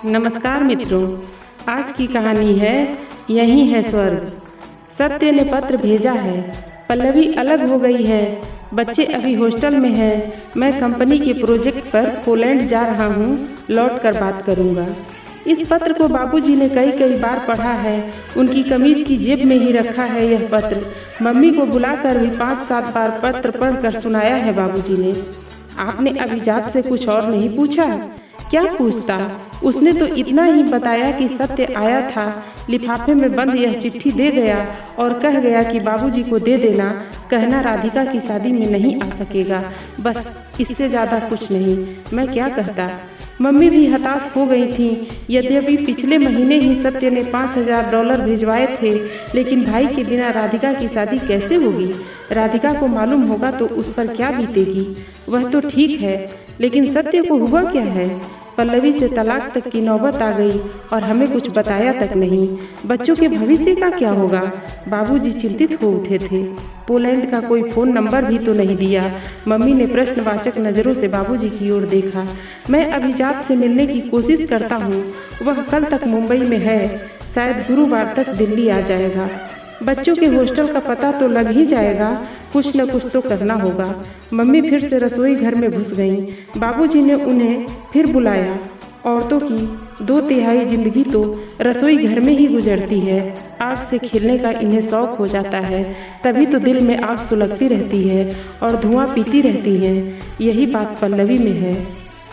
नमस्कार मित्रों, आज की कहानी है यही है स्वर्ग। सत्य ने पत्र भेजा है। पल्लवी अलग हो गई है। बच्चे अभी हॉस्टल में हैं। मैं कंपनी के प्रोजेक्ट पर पोलैंड जा रहा हूँ। लौट कर बात करूँगा। इस पत्र को बाबूजी ने कई बार पढ़ा है। उनकी कमीज की जेब में ही रखा है यह पत्र। मम्मी को बुलाकर भी 5-7 बार पत्र पढ़कर सुनाया है बाबूजी ने। आपने अभिजात से कुछ और नहीं पूछा? क्या पूछता? उसने तो इतना ही बताया कि सत्य आया था, लिफाफे में बंद यह चिट्ठी दे गया और कह गया कि बाबूजी को दे देना, कहना राधिका की शादी में नहीं आ सकेगा। बस इससे ज़्यादा कुछ नहीं। मैं क्या कहता? मम्मी भी हताश हो गई थी। यद्यपि पिछले महीने ही सत्य ने $5000 भिजवाए थे, लेकिन भाई के बिना राधिका की शादी कैसे होगी? राधिका को मालूम होगा तो उस पर क्या बीतेगी? वह तो ठीक है, लेकिन सत्य को हुआ क्या है? पल्लवी से तलाक तक की नौबत आ गई और हमें कुछ बताया तक नहीं। बच्चों के भविष्य का क्या होगा? बाबूजी चिंतित हो उठे थे। पोलैंड का कोई फ़ोन नंबर भी तो नहीं दिया। मम्मी ने प्रश्नवाचक नज़रों से बाबूजी की ओर देखा। मैं अभिजात से मिलने की कोशिश करता हूँ। वह कल तक मुंबई में है, शायद गुरुवार तक दिल्ली आ जाएगा। बच्चों के हॉस्टल का पता तो लग ही जाएगा। कुछ न कुछ तो करना होगा। मम्मी फिर से रसोई घर में घुस गईं। बाबूजी ने उन्हें फिर बुलाया। औरतों की 2/3 जिंदगी तो रसोई घर में ही गुजरती है। आग से खेलने का इन्हें शौक हो जाता है, तभी तो दिल में आग सुलगती रहती है और धुआं पीती रहती है। यही बात पल्लवी में है।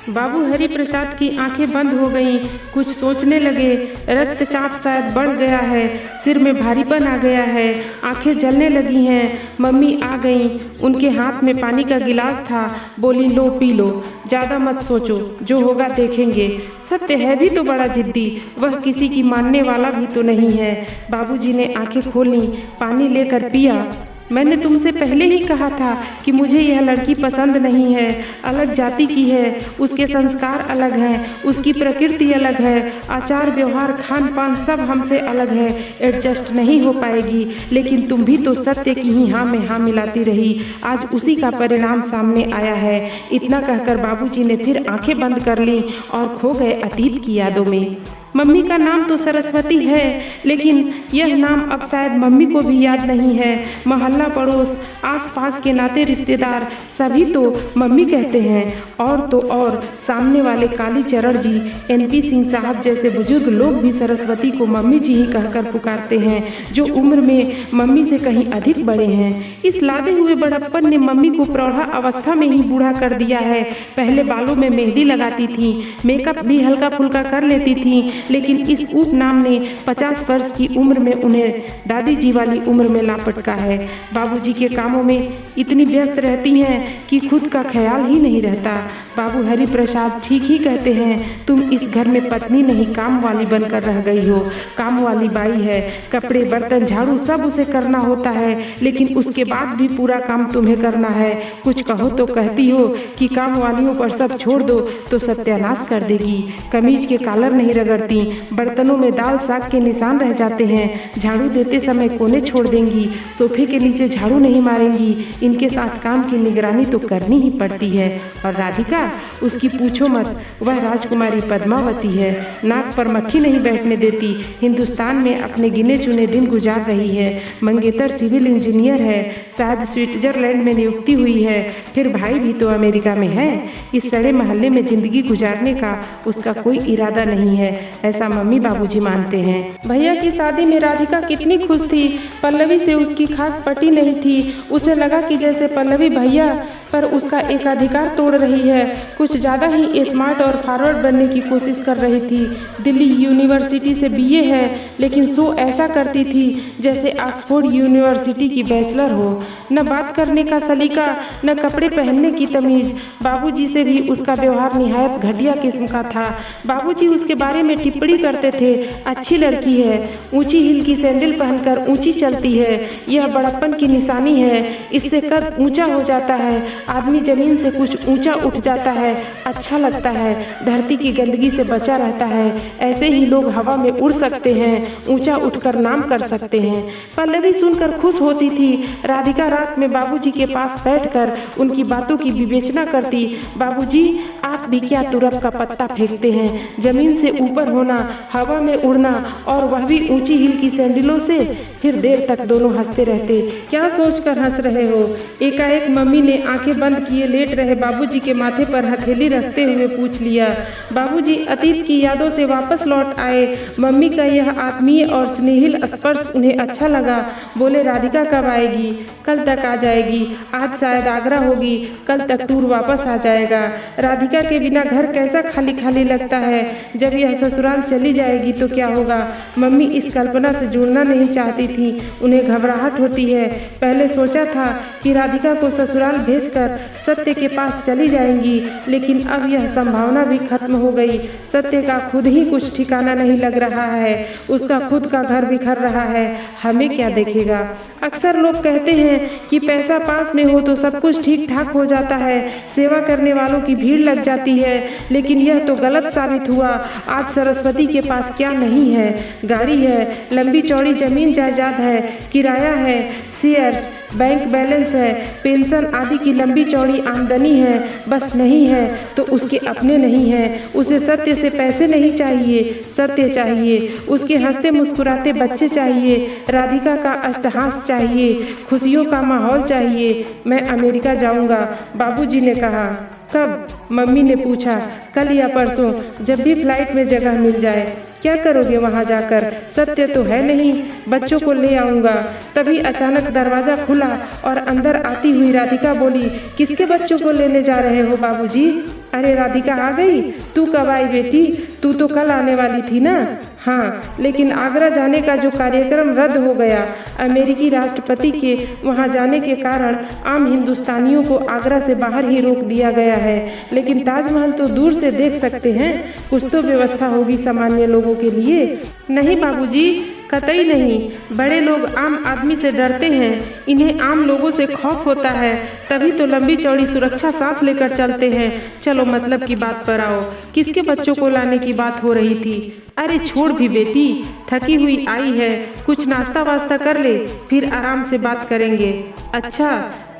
बाबू हरि प्रसाद की आंखें बंद हो गईं। कुछ सोचने लगे। रक्तचाप शायद बढ़ गया है, सिर में भारीपन आ गया है, आंखें जलने लगी हैं। मम्मी आ गईं। उनके हाथ में पानी का गिलास था। बोली, लो पी लो, ज़्यादा मत सोचो, जो होगा देखेंगे। सत्य है भी तो बड़ा जिद्दी, वह किसी की मानने वाला भी तो नहीं है। बाबूजी ने आंखें खोलीं, पानी लेकर पिया। मैंने तुमसे पहले ही कहा था कि मुझे यह लड़की पसंद नहीं है। अलग जाति की है, उसके संस्कार अलग हैं, उसकी प्रकृति अलग है, आचार व्यवहार खान पान सब हमसे अलग है, एडजस्ट नहीं हो पाएगी। लेकिन तुम भी तो सत्य की ही हाँ में हाँ मिलाती रही। आज उसी का परिणाम सामने आया है। इतना कहकर बाबूजी ने फिर आंखें बंद कर लीं और खो गए अतीत की यादों में। मम्मी का नाम तो सरस्वती है, लेकिन यह नाम अब शायद मम्मी को भी याद नहीं है। मोहल्ला पड़ोस, आसपास के नाते रिश्तेदार सभी तो मम्मी कहते हैं। और तो और सामने वाले कालीचरण जी, NP सिंह साहब जैसे बुजुर्ग लोग भी सरस्वती को मम्मी जी ही कहकर पुकारते हैं, जो उम्र में मम्मी से कहीं अधिक बड़े हैं। इस लादे हुए बड़प्पन ने मम्मी को प्रौढ़ा अवस्था में ही बूढ़ा कर दिया है। पहले बालों में मेहंदी लगाती थी, मेकअप भी हल्का फुल्का कर लेती थी, लेकिन इस उपनाम ने 50 वर्ष की उम्र में उन्हें दादी जी वाली उम्र में लापटका है। बाबूजी के कामों में इतनी व्यस्त रहती हैं कि खुद का ख्याल ही नहीं रहता। बाबू हरि प्रसाद ठीक ही कहते हैं, तुम इस घर में पत्नी नहीं काम वाली बनकर रह गई हो। काम वाली बाई है, कपड़े बर्तन झाड़ू सब उसे करना होता है, लेकिन उसके बाद भी पूरा काम तुम्हें करना है। कुछ कहो तो कहती हो कि काम वालियों पर सब छोड़ दो तो सत्यानाश कर देगी। कमीज के कॉलर नहीं रगड़ती, बर्तनों में दाल साग के निशान रह जाते हैं, झाड़ू देते समय कोने छोड़ देंगी, सोफे के नीचे झाड़ू नहीं मारेंगी। इनके साथ काम की निगरानी तो करनी ही पड़ती है। और राधिका, उसकी पूछो मत, वह राजकुमारी पद्मावती है, नाक पर मक्खी नहीं बैठने देती। हिंदुस्तान में अपने गिने चुने दिन गुजार रही है। मंगेतर सिविल इंजीनियर है, शायद स्विट्जरलैंड में नियुक्ति हुई है। फिर भाई भी तो अमेरिका में है। इस सड़े मोहल्ले में जिंदगी गुजारने का उसका कोई इरादा नहीं है, ऐसा मम्मी बाबूजी मानते हैं। भैया की शादी में राधिका कितनी खुश थी। पल्लवी से उसकी खास पटी नहीं थी। उसे लगा कि जैसे पल्लवी भैया पर उसका एकाधिकार तोड़ रही है। कुछ ज़्यादा ही स्मार्ट और फॉरवर्ड बनने की कोशिश कर रही थी। दिल्ली यूनिवर्सिटी से BA है, लेकिन शो ऐसा करती थी जैसे ऑक्सफोर्ड यूनिवर्सिटी की बैचलर हो। न बात करने का सलीका, न कपड़े पहनने की तमीज। बाबूजी से भी उसका व्यवहार निहायत घटिया किस्म का था। बाबूजी उसके बारे में टिप्पणी करते थे, अच्छी लड़की है, ऊंची हील की सैंडल पहनकर ऊंची चलती है, यह बड़प्पन की निशानी है, इससे कद ऊंचा हो जाता है, आदमी जमीन से कुछ ऊंचा उठ जाता है, अच्छा लगता है, धरती की गंदगी से बचा रहता है, ऐसे ही लोग हवा में उड़ सकते हैं, ऊंचा उठकर नाम कर सकते हैं। पल्लवी सुनकर खुश होती थी। राधिका रात में बाबूजी के पास बैठकर उनकी बातों की विवेचना करती। बाबूजी, आप भी क्या तुरप का पत्ता फेंकते हैं, जमीन से ऊपर होना, हवा में उड़ना, और वह भी ऊंची हील की सैंडलों से। फिर देर तक दोनों हंसते रहते। क्या सोचकर हंस रहे हो? एकाएक मम्मी ने आंखें बंद किए लेट रहे बाबूजी के माथे पर हथेली रखते हुए पूछ लिया। बाबूजी अतीत की यादों से वापस लौट आए। मम्मी का यह आत्मीय और स्नेहिल स्पर्श उन्हें अच्छा लगा। बोले, राधिका कब आएगी? कल तक आ जाएगी, आज शायद आगरा होगी, कल तक टूर वापस आ जाएगा। राधिका के बिना घर कैसा खाली खाली लगता है। जब यह ससुराल चली जाएगी तो क्या होगा? मम्मी इस कल्पना से जुड़ना नहीं चाहती थी। उन्हें घबराहट होती है। पहले सोचा था कि राधिका को ससुराल भेजकर सत्य के पास चली जाएंगी, लेकिन अब यह संभावना भी खत्म हो गई। सत्य का खुद ही कुछ ठिकाना नहीं लग रहा है, उसका खुद का घर बिखर रहा है, हमें क्या देखेगा? अक्सर लोग कहते हैं कि पैसा पास में हो तो सब कुछ ठीक ठाक हो जाता है, सेवा करने वालों की भीड़ लग जाती है, लेकिन यह तो गलत साबित हुआ। आज सरस्वती के पास क्या नहीं है? गाड़ी है, लंबी चौड़ी जमीन जायदाद है, किराया है, शेयर्स, बैंक बैलेंस है, पेंशन आदि की लंबी चौड़ी आमदनी है। बस नहीं है तो उसके अपने नहीं है। उसे सत्य से पैसे नहीं चाहिए, सत्य चाहिए। उसके हंसते मुस्कुराते बच्चे चाहिए, राधिका का अष्टहास चाहिए, खुशियों का माहौल चाहिए। मैं अमेरिका जाऊंगा, बाबूजी ने कहा। कब? मम्मी ने पूछा। कल या परसों, जब भी फ्लाइट में जगह मिल जाए। क्या करोगे वहां जाकर? सत्य तो है नहीं, बच्चों को ले आऊंगा। तभी अचानक दरवाजा खुला और अंदर आती हुई राधिका बोली, किसके बच्चों को लेने जा रहे हो बाबूजी? अरे राधिका आ गई, तू कब आई बेटी? तू तो कल आने वाली थी ना? हाँ, लेकिन आगरा जाने का जो कार्यक्रम रद्द हो गया। अमेरिकी राष्ट्रपति के वहां जाने के कारण आम हिंदुस्तानियों को आगरा से बाहर ही रोक दिया गया है, लेकिन ताजमहल तो दूर से देख सकते हैं। कुछ तो व्यवस्था होगी सामान्य लोगों के लिए। नहीं बाबूजी, कतई नहीं। बड़े लोग आम आदमी से डरते हैं, इन्हें आम लोगों से खौफ होता है, तभी तो लंबी चौड़ी सुरक्षा साथ लेकर चलते हैं। चलो मतलब की बात पर आओ, किसके बच्चों को लाने की बात हो रही थी? अरे छोड़ भी बेटी, थकी हुई आई है, कुछ नाश्ता वास्ता कर ले, फिर आराम से बात करेंगे। अच्छा,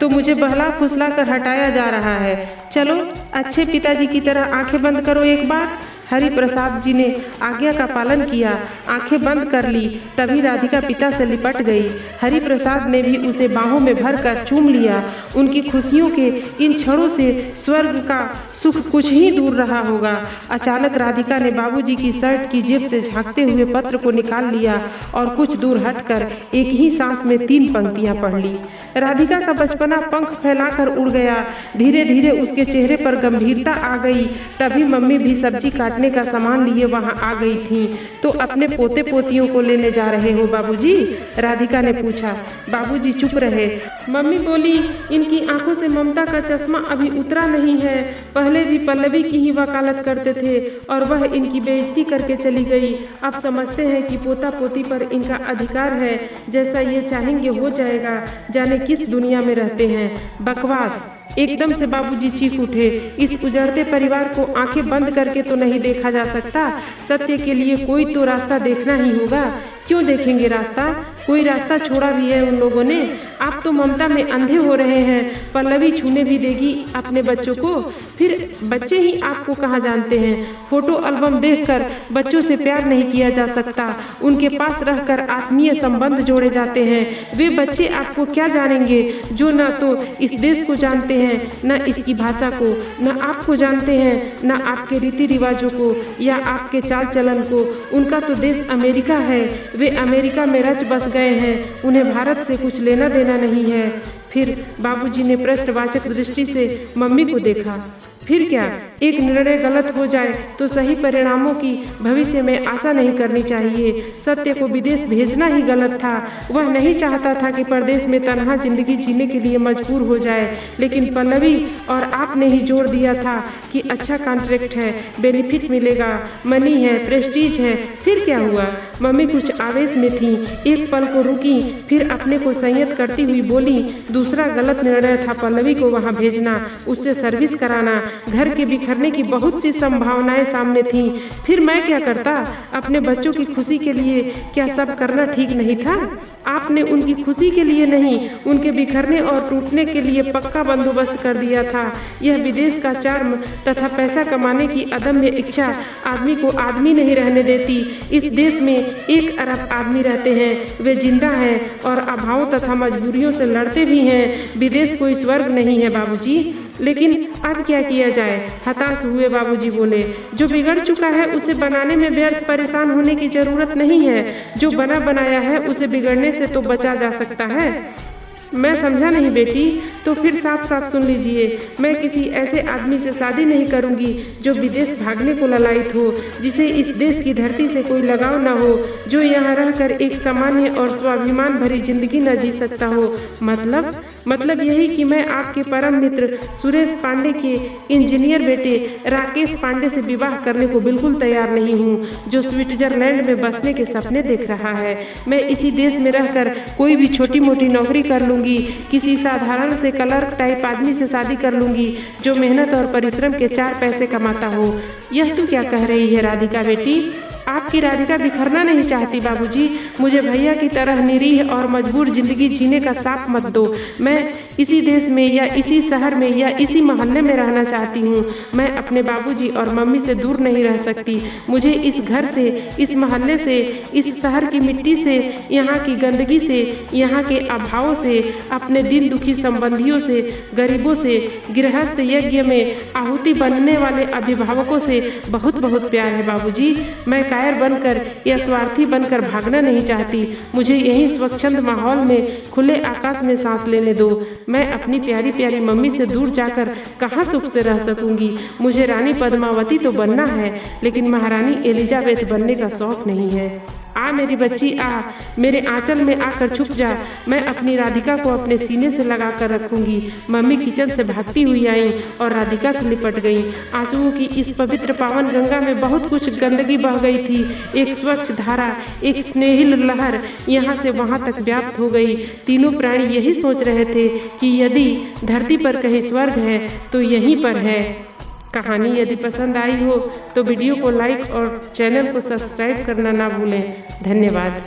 तो मुझे बहला फुसला कर हटाया जा रहा है। चलो अच्छे पिताजी की तरह आंखें बंद करो एक बार। हरि प्रसाद जी ने आज्ञा का पालन किया, आंखें बंद कर ली। तभी राधिका पिता से लिपट गई। हरि प्रसाद ने भी उसे बाहों में भरकर चूम लिया। उनकी खुशियों के इन क्षणों से स्वर्ग का सुख कुछ ही दूर रहा होगा। अचानक राधिका ने बाबूजी की शर्ट की जेब से झांकते हुए पत्र को निकाल लिया और कुछ दूर हटकर एक ही सांस में 3 पंक्तियां पढ़ ली। राधिका का बचपना पंख फैलाकर उड़ गया। धीरे धीरे उसके चेहरे पर गंभीरता आ गई। तभी मम्मी भी सब्जी काटने का सामान लिए वहां आ गई थी। तो अपने पोते पोतियों को लेने जा रहे हो बाबूजी? राधिका ने पूछा। बाबूजी चुप रहे। मम्मी बोली, इनकी आंखों से ममता का चश्मा अभी उतरा नहीं है। पहले भी पल्लवी की ही वकालत करते थे और वह इनकी बेइज्जती करके चली गई। अब समझते हैं कि पोता पोती पर इनका अधिकार है, जैसा ये चाहेंगे हो जाएगा। जाने किस दुनिया में रहते हैं। बकवास। एकदम से बाबूजी चीख उठे। इस उजड़ते परिवार को आंखें बंद करके तो नहीं देखा जा सकता। सत्य के लिए कोई तो रास्ता देखना ही होगा। क्यों देखेंगे रास्ता? कोई रास्ता छोड़ा भी है उन लोगों ने। आप तो ममता में अंधे हो रहे हैं। पल्लवी छूने भी देगी अपने बच्चों को? फिर बच्चे ही आपको कहाँ जानते हैं? फोटो एल्बम देखकर बच्चों से प्यार नहीं किया जा सकता। उनके पास रहकर आत्मीय संबंध जोड़े जाते हैं। वे बच्चे आपको क्या जानेंगे, जो न तो इस देश को जानते हैं, न इसकी भाषा को, न आपको जानते हैं, न आपके रीति रिवाजों को या आपके चाल चलन को। उनका तो देश अमेरिका है। वे अमेरिका में रच बस गए हैं। उन्हें भारत से कुछ लेना देना नहीं है। फिर बाबूजी ने प्रश्नवाचक दृष्टि से मम्मी को देखा। फिर क्या? एक निर्णय गलत हो जाए तो सही परिणामों की भविष्य में आशा नहीं करनी चाहिए। सत्य को विदेश भेजना ही गलत था। वह नहीं चाहता था कि परदेश में तन्हा जिंदगी जीने के लिए मजबूर हो जाए, लेकिन पल्लवी और आपने ही जोर दिया था कि अच्छा कॉन्ट्रैक्ट है, बेनिफिट मिलेगा, मनी है, प्रेस्टीज है। फिर क्या हुआ? मम्मी कुछ आवेश में थी, एक पल को रुकी, फिर अपने को संयत करती हुई बोली, दूसरा गलत निर्णय था पल्लवी को वहाँ भेजना, उससे सर्विस कराना। घर के बिखरने की बहुत सी संभावनाएं सामने थीं। फिर मैं क्या करता? अपने बच्चों की खुशी के लिए क्या सब करना ठीक नहीं था? आपने उनकी खुशी के लिए नहीं, उनके बिखरने और टूटने के लिए पक्का बंदोबस्त कर दिया था। यह विदेश का चार्म तथा पैसा कमाने की अदम्य इच्छा आदमी को आदमी नहीं रहने देती। इस देश में 1 अरब आदमी रहते हैं, वे जिंदा हैं और अभाव तथा मजबूरियों से लड़ते भी हैं। विदेश कोई स्वर्ग नहीं है बाबूजी। लेकिन अब क्या किया जाए? हताश हुए बाबूजी बोले, जो बिगड़ चुका है उसे बनाने में व्यर्थ परेशान होने की जरूरत नहीं है। जो बना बनाया है उसे बिगड़ने से तो बचा जा सकता है। मैं समझा नहीं बेटी। तो फिर साफ साफ सुन लीजिए, मैं किसी ऐसे आदमी से शादी नहीं करूंगी जो विदेश भागने को ललायत हो, जिसे इस देश की धरती से कोई लगाव न हो, जो यहाँ रहकर एक सामान्य और स्वाभिमान भरी जिंदगी न जी सकता हो। मतलब यही कि मैं आपके परम मित्र सुरेश पांडे के इंजीनियर बेटे राकेश पांडे से विवाह करने को बिल्कुल तैयार नहीं हूँ, जो स्विट्जरलैंड में बसने के सपने देख रहा है। मैं इसी देश में रहकर कोई भी छोटी मोटी नौकरी कर लूँगी, किसी साधारण से क्लर्क टाइप आदमी से शादी कर लूंगी जो मेहनत और परिश्रम के 4 पैसे कमाता हो। यह तू क्या कह रही है राधिका बेटी? आपकी राधिका बिखरना नहीं चाहती बाबूजी। मुझे भैया की तरह निरीह और मजबूर जिंदगी जीने का साथ मत दो। मैं इसी देश में या इसी शहर में या इसी मोहल्ले में रहना चाहती हूँ। मैं अपने बाबूजी और मम्मी से दूर नहीं रह सकती। मुझे इस घर से, इस मोहल्ले से, इस शहर की मिट्टी से, यहाँ की गंदगी से, यहाँ के अभाव से, अपने दिन दुखी संबंधियों से, गरीबों से, गृहस्थ यज्ञ में आहुति बनने वाले अभिभावकों से बहुत बहुत प्यार है बाबूजी। मैं कायर बनकर या स्वार्थी बनकर भागना नहीं चाहती। मुझे यहीं स्वच्छंद माहौल में खुले आकाश में सांस लेने दो। मैं अपनी प्यारी प्यारी मम्मी से दूर जाकर कहाँ सुख से रह सकूंगी। मुझे रानी पद्मावती तो बनना है, लेकिन महारानी एलिजाबेथ बनने का शौक नहीं है। आ मेरी बच्ची आ, मेरे आंचल में आकर छुप जा। मैं अपनी राधिका को अपने सीने से लगा कर रखूंगी। मम्मी किचन से भागती हुई आई और राधिका से लिपट गई। आंसुओं की इस पवित्र पावन गंगा में बहुत कुछ गंदगी बह गई थी। एक स्वच्छ धारा, एक स्नेहिल लहर यहाँ से वहाँ तक व्याप्त हो गई। तीनों प्राणी यही सोच रहे थे कि यदि धरती पर कहीं स्वर्ग है तो यहीं पर है। कहानी यदि पसंद आई हो तो वीडियो को लाइक और चैनल को सब्सक्राइब करना ना भूलें। धन्यवाद।